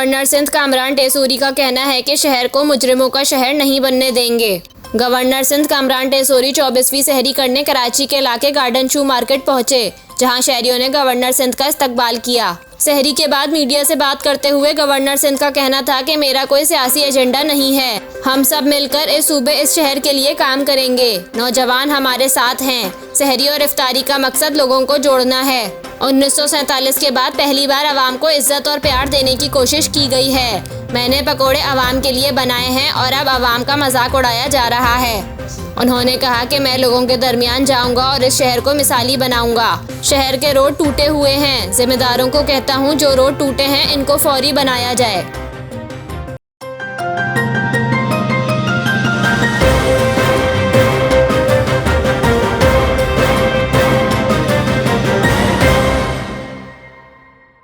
Governor Sindh Kamran टेसूरी का कहना है कि शहर को मुजरिमों का शहर नहीं बनने देंगे। गवर्नर सिंध कामरान टेसूरी 24वीं सहरी करने कराची के इलाके गार्डन शू मार्केट पहुंचे, जहां शहरियों ने गवर्नर सिंध का इस्तकबाल किया। सहरी के बाद मीडिया से बात करते हुए गवर्नर सिंध का कहना था कि मेरा कोई सियासी एजेंडा नहीं है, हम सब मिलकर इस सूबे इस शहर के लिए काम करेंगे। नौजवान हमारे साथ हैं। सहरी और इफ्तारी का मकसद लोगों को जोड़ना है। 1947 के बाद पहली बार आवाम को इज्जत और प्यार देने की कोशिश की गई है। मैंने पकोड़े आवाम के लिए बनाए हैं और अब आवाम का मजाक उड़ाया जा रहा है। उन्होंने कहा कि मैं लोगों के दरमियान जाऊंगा और इस शहर को मिसाली बनाऊंगा। शहर के रोड टूटे हुए हैं, जिम्मेदारों को कहता हूं जो रोड टूटे हैं इनको फौरी बनाया जाए।